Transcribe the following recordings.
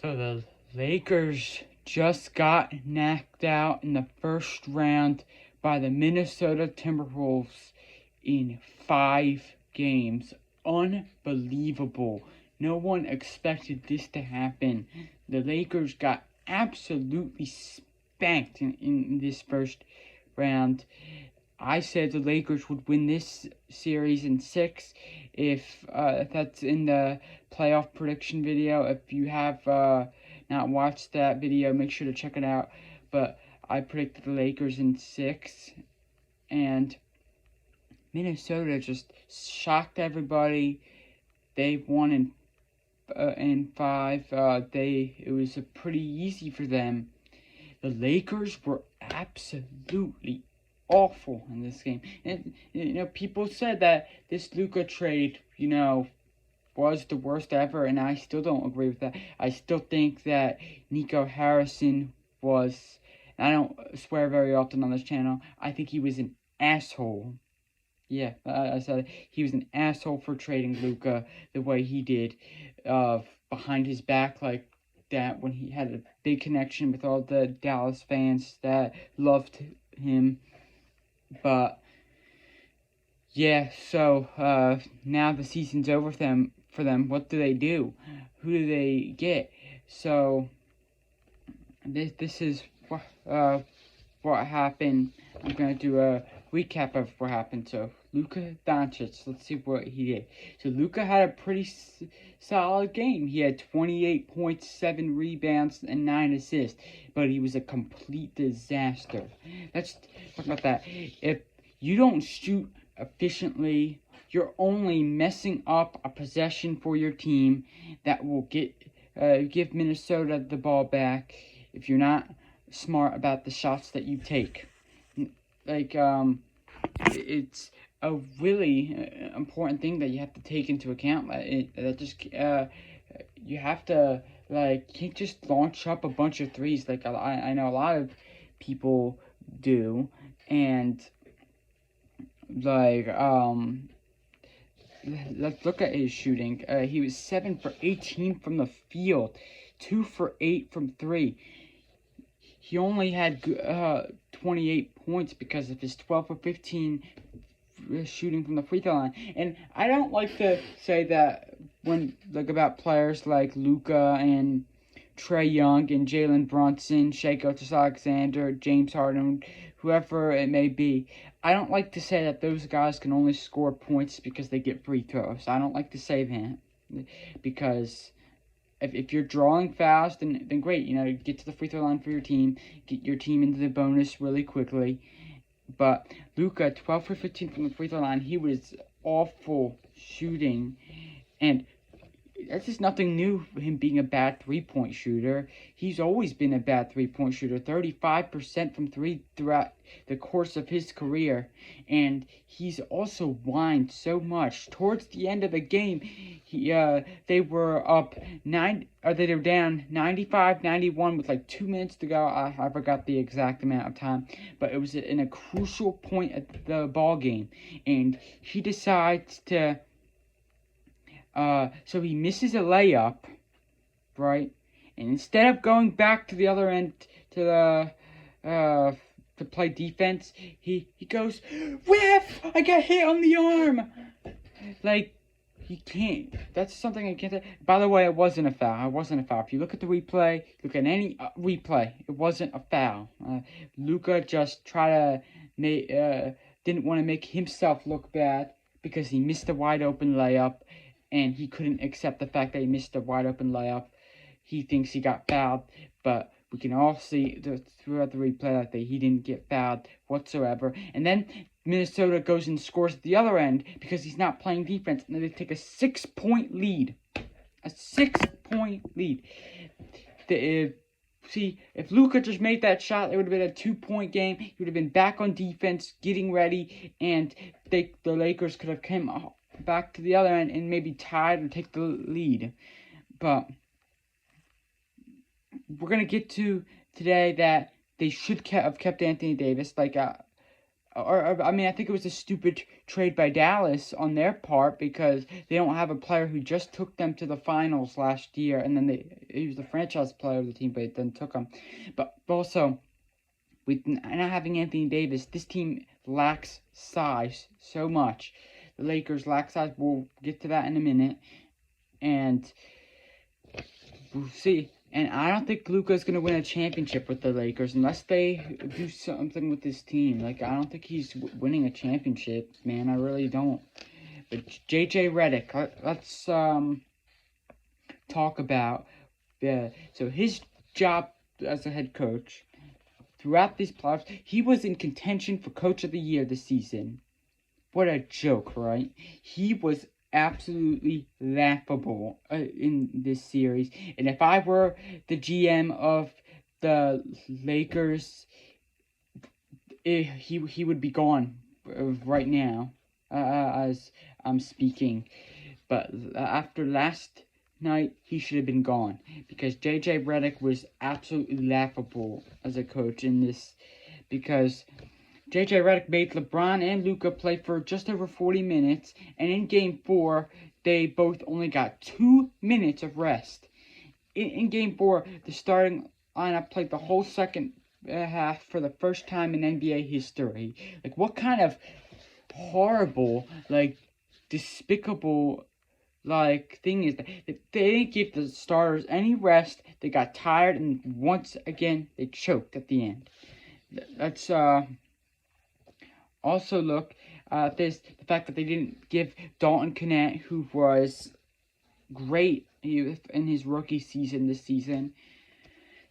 So the Lakers just got knocked out in the first round by the Minnesota Timberwolves in 5 games. Unbelievable. No one expected this to happen. The Lakers got absolutely spanked in this first round. I said the Lakers would win this series in 6. If that's in the playoff prediction video. If you have not watched that video, make sure to check it out. But I predicted the Lakers in 6, and Minnesota just shocked everybody. They won in 5. It was pretty easy for them. The Lakers were absolutely awful in this game. And people said that this Luka trade, was the worst ever, and I still don't agree with that. I still think that Nico Harrison was, and I don't swear very often on this channel, I think he was an asshole. Yeah, I said it. He was an asshole for trading Luka the way he did, behind his back like that, when he had a big connection with all the Dallas fans that loved him. But yeah, so now the season's over for them. What do they do? Who do they get? So this is what happened. I'm gonna do a recap of what happened. So Luka Doncic, let's see what he did. So Luka had a pretty solid game. He had 28 points, 7 rebounds, and 9 assists. But he was a complete disaster. Let's talk about that. If you don't shoot efficiently, you're only messing up a possession for your team that will give Minnesota the ball back if you're not smart about the shots that you take. It's a really important thing that you have to take into account. You have to, can't just launch up a bunch of threes like I know a lot of people do. And let's look at his shooting. He was 7 for 18 from the field, 2 for 8 from 3. He only had 28 points because of his 12 for 15 shooting from the free throw line. And I don't like to say that about players like Luka and Trae Young and Jalen Brunson, Shai Gilgeous-Alexander, James Harden, whoever it may be. I don't like to say that those guys can only score points because they get free throws. I don't like to say that, because if you're drawing fast, then great. Get to the free throw line for your team, get your team into the bonus really quickly. But Luka, 12 for 15 from the free throw line, he was awful shooting, and that's just nothing new for him being a bad three-point shooter. He's always been a bad three-point shooter, 35% from 3 throughout the course of his career. And he's also whined so much. Towards the end of the game, they were down 95-91 with 2 minutes to go. I forgot the exact amount of time, but it was in a crucial point at the ball game, and he decides to. So he misses a layup, right? And instead of going back to the other end to play defense, he goes, "Ref, I got hit on the arm." He can't. That's something I can't say. By the way, it wasn't a foul. It wasn't a foul. If you look at the replay, look at any replay, it wasn't a foul. Luka just didn't want to make himself look bad because he missed a wide open layup. And he couldn't accept the fact that he missed a wide-open layup. He thinks he got fouled, but we can all see throughout the replay that he didn't get fouled whatsoever. And then Minnesota goes and scores at the other end because he's not playing defense. And then they take a 6-point lead. A 6-point lead. If Luka just made that shot, it would have been a 2-point game. He would have been back on defense, getting ready, and the Lakers could have come back to the other end and maybe tied or take the lead. But we're going to get to today that they should have kept Anthony Davis. I mean, I think it was a stupid trade by Dallas on their part because they don't have a player who just took them to the finals last year, and then he was the franchise player of the team, but it then took them. But also, with not having Anthony Davis, this team lacks size so much. The Lakers lack size. We'll get to that in a minute, and we'll see. And I don't think Luka's going to win a championship with the Lakers unless they do something with this team. Like, I don't think he's winning a championship, man. I really don't. But JJ Redick, let's talk about so his job as a head coach throughout these playoffs. He was in contention for Coach of the Year this season. What a joke, right? He was absolutely laughable in this series. And if I were the GM of the Lakers, he would be gone right now as I'm speaking. But after last night, he should have been gone because JJ Redick was absolutely laughable as a coach in this because JJ Redick made LeBron and Luka play for just over 40 minutes, and in Game 4, they both only got 2 minutes of rest. In Game 4, the starting lineup played the whole second half for the first time in NBA history. Like, what kind of horrible, like, despicable, like, thing is that? They didn't give the starters any rest. They got tired, and once again, they choked at the end. That's, Also, look at the fact that they didn't give Dalton Knecht, who was great in his rookie season this season.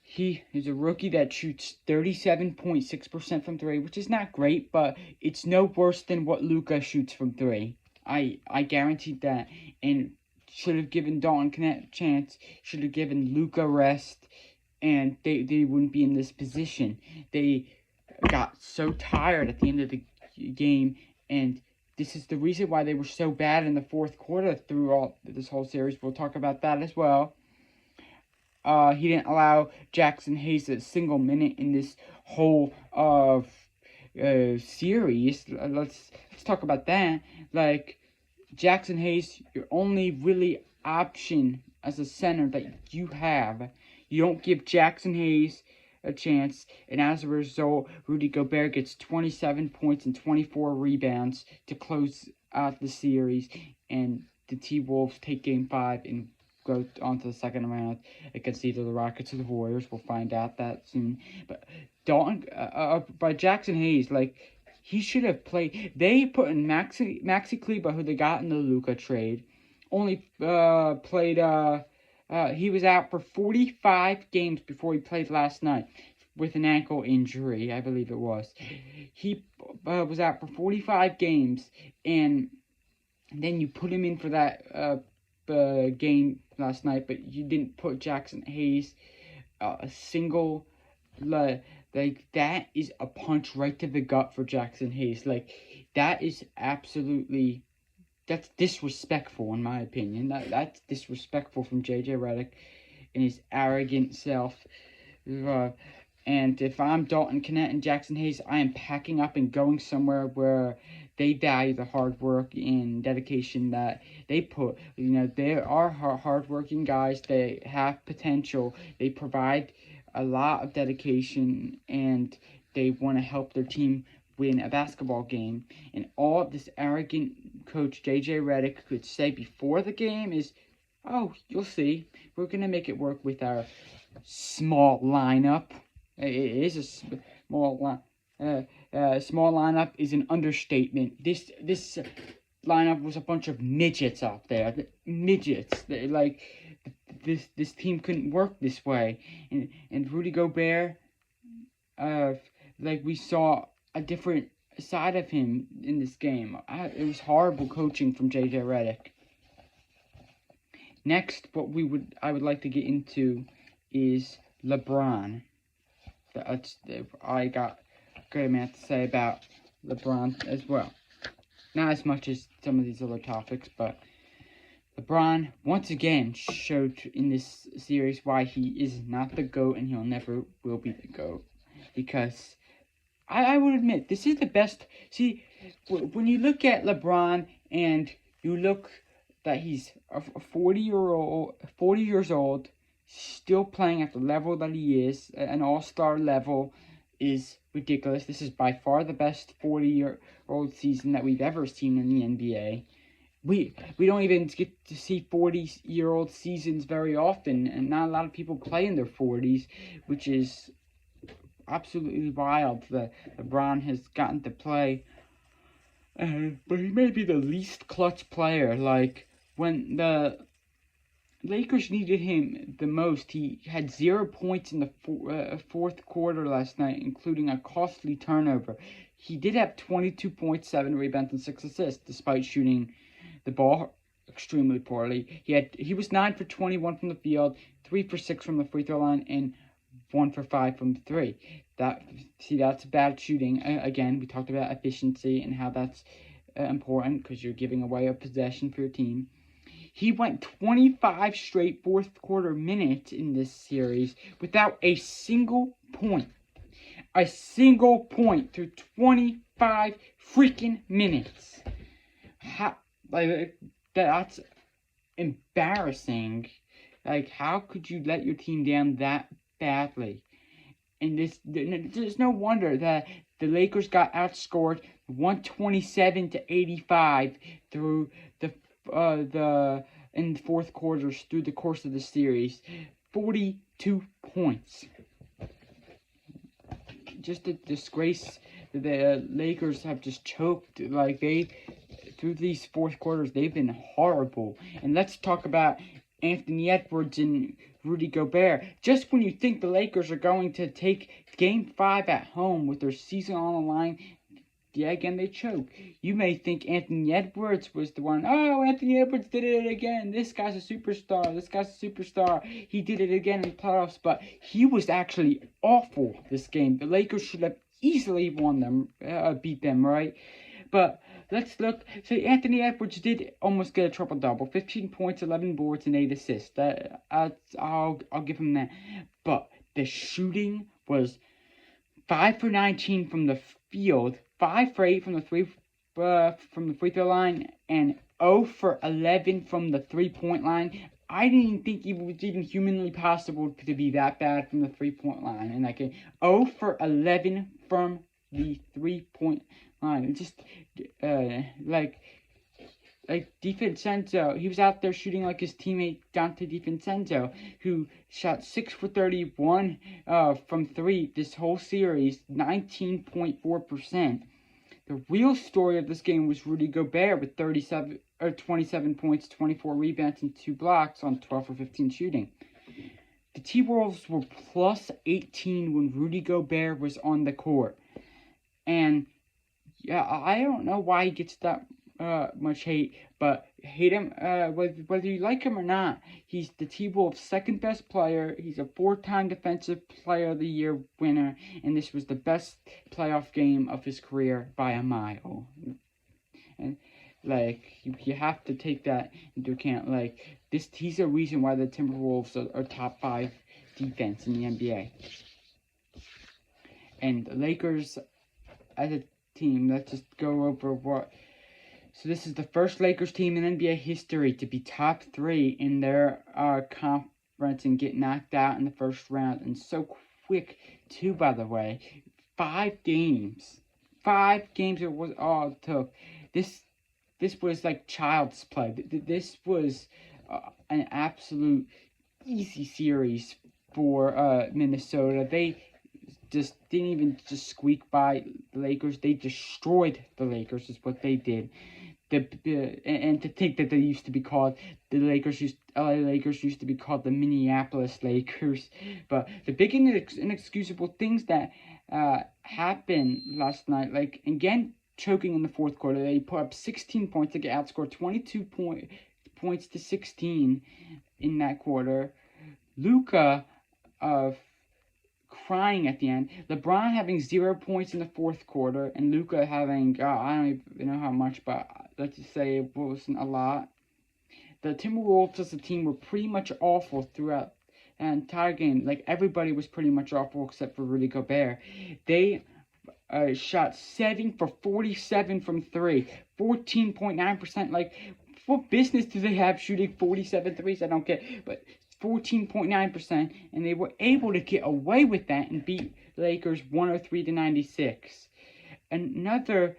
He is a rookie that shoots 37.6% from 3, which is not great, but it's no worse than what Luka shoots from 3. I guaranteed that. And should have given Dalton Knecht a chance, should have given Luka rest, and they wouldn't be in this position. They got so tired at the end of the game, and this is the reason why they were so bad in the fourth quarter through all this whole series. We'll talk about that as well. He didn't allow Jackson Hayes a single minute in this whole series. Let's talk about that. Like, Jackson Hayes, your only really option as a center that you have. You don't give Jackson Hayes a chance, and as a result, Rudy Gobert gets 27 points and 24 rebounds to close out the series, and the T-Wolves take Game 5 and go on to the second round against either the Rockets or the Warriors. We'll find out that soon. But by Jackson Hayes, like, he should have played. They put in Maxi Kleber, who they got in the Luka trade, only played. He was out for 45 games before he played last night with an ankle injury, I believe it was. He was out for 45 games, and then you put him in for that game last night, but you didn't put Jackson Hayes a single. Like, that is a punch right to the gut for Jackson Hayes. Like, that is absolutely. That's disrespectful, in my opinion. That's disrespectful from JJ Redick and his arrogant self. And if I'm Dalton Knecht and Jackson Hayes, I am packing up and going somewhere where they value the hard work and dedication that they put. You know, they are hardworking guys. They have potential. They provide a lot of dedication, and they want to help their team win a basketball game. And all this arrogant coach JJ Redick could say before the game is, "Oh, you'll see. We're going to make it work with our small lineup." It is a small small lineup is an understatement. This lineup was a bunch of midgets out there. Midgets. Like, this team couldn't work this way. And Rudy Gobert, like, we saw a different side of him in this game. It was horrible coaching from JJ Redick. Next, I would like to get into is LeBron. I got a good amount to say about LeBron as well. Not as much as some of these other topics, but LeBron once again showed in this series why he is not the GOAT, and he'll never will be the GOAT, because I would admit, this is the best. See, when you look at LeBron and you look that he's a 40 years old, still playing at the level that he is, an all-star level, is ridiculous. This is by far the best 40-year-old season that we've ever seen in the NBA. We don't even get to see 40-year-old seasons very often, and not a lot of people play in their 40s, which is absolutely wild that LeBron has gotten to play. But he may be the least clutch player. Like, when the Lakers needed him the most, he had 0 points in the fourth quarter last night, including a costly turnover. He did have 22 points, 7 rebounds, and 6 assists, despite shooting the ball extremely poorly. He was 9 for 21 from the field, 3 for 6 from the free throw line, and 1 for 5 from 3. That's bad shooting. Again, we talked about efficiency and how that's important because you're giving away a possession for your team. He went 25 straight fourth quarter minutes in this series without a single point. A single point through 25 freaking minutes. That's embarrassing. Like, how could you let your team down that badly? And there's no wonder that the Lakers got outscored 127-85 through in the fourth quarters through the course of the series. 42 points. Just a disgrace. The Lakers have just choked. Like, through these fourth quarters, they've been horrible. And let's talk about Anthony Edwards and Rudy Gobert. Just when you think the Lakers are going to take Game 5 at home with their season on the line, again, they choke. You may think Anthony Edwards was the one. Oh, Anthony Edwards did it again. This guy's a superstar. He did it again in the playoffs, but he was actually awful this game. The Lakers should have easily beat them, right? But let's look. So Anthony Edwards did almost get a triple-double. 15 points, 11 boards, and 8 assists. I'll give him that. But the shooting was 5 for 19 from the field, 5 for 8 from the free throw line, and 0 for 11 from the 3-point line. I didn't think it was even humanly possible to be that bad from the 3-point line. And like 0 for 11 from the 3-point line. It just like DiVincenzo, he was out there shooting like his teammate Dante DiVincenzo, who shot 6 for 31 from 3 this whole series, 19.4%. The real story of this game was Rudy Gobert with 27 points, 24 rebounds, and 2 blocks on 12 for 15 shooting. The T-Wolves were plus 18 when Rudy Gobert was on the court. And yeah, I don't know why he gets that much hate, but hate him whether you like him or not. He's the T-Wolves' second best player. He's a 4-time Defensive Player of the Year winner, and this was the best playoff game of his career by a mile. And like, you have to take that into account. Like, he's a reason why the Timberwolves are top 5 defense in the NBA. And the Lakers as a team, let's just go over what. So this is the first Lakers team in NBA history to be top 3 in their conference and get knocked out in the first round. And so quick, too, by the way. 5 games. 5 games it was all it took. This was like child's play. This was an absolute easy series for Minnesota. They just didn't even just squeak by the Lakers. They destroyed the Lakers is what they did. And to think that they used to be called LA Lakers used to be called the Minneapolis Lakers. But the big inexcusable things that happened last night, like, again, choking in the fourth quarter, they put up 16 points to get outscored 22 points to 16 in that quarter. Luka crying at the end. LeBron having 0 points in the fourth quarter, and Luka having, I don't even know how much, but let's just say it wasn't a lot. The Timberwolves as a team were pretty much awful throughout the entire game. Like, everybody was pretty much awful except for Rudy Gobert. They shot 7 for 47 from 3, 14.9%. Like, what business do they have shooting 47 threes? I don't get, but 14.9%, and they were able to get away with that and beat Lakers 103-96. Another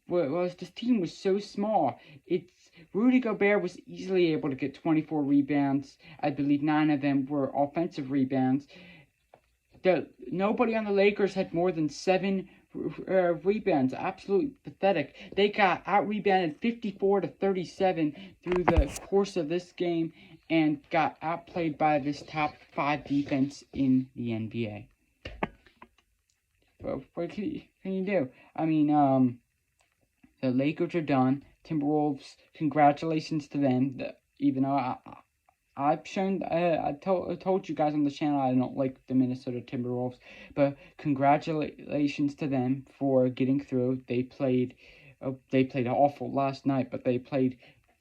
was this team was so small. It's Rudy Gobert was easily able to get 24 rebounds. I believe 9 of them were offensive rebounds. Nobody on the Lakers had more than 7 rebounds. Absolutely pathetic. They got out-rebounded 54-37 through the course of this game and got outplayed by this top 5 defense in the NBA. What can you do? I mean, the Lakers are done. Timberwolves, congratulations to them. Even though I've shown, I told you guys on the channel I don't like the Minnesota Timberwolves, but congratulations to them for getting through. They played awful last night, but they played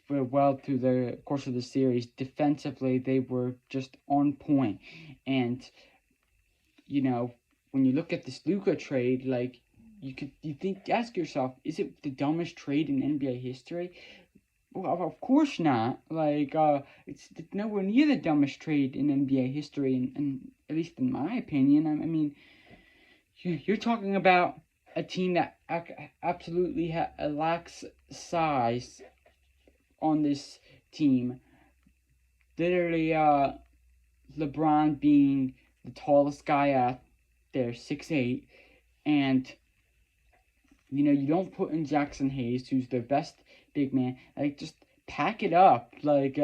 well through the course of the series. Defensively, they were just on point, and you know, when you look at this Luka trade, like ask yourself, is it the dumbest trade in NBA history? Well, of course not. Like, it's nowhere near the dumbest trade in NBA history, and at least in my opinion. I mean, you're talking about a team that absolutely lacks size on this team. Literally, LeBron being the tallest guy out there, 6'8", and you don't put in Jackson Hayes, who's their best big man. Like, just pack it up. Like,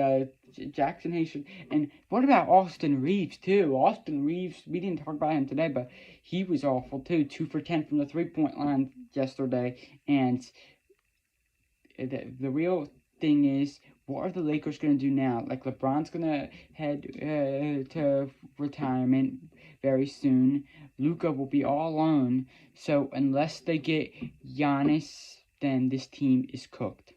Jackson Hayes should. And what about Austin Reeves, too? Austin Reeves, we didn't talk about him today, but he was awful, too. 2 for 10 from the three-point line yesterday. And the real thing is, what are the Lakers going to do now? Like, LeBron's going to head to retirement very soon. Luka will be all alone. So, unless they get Giannis, then this team is cooked.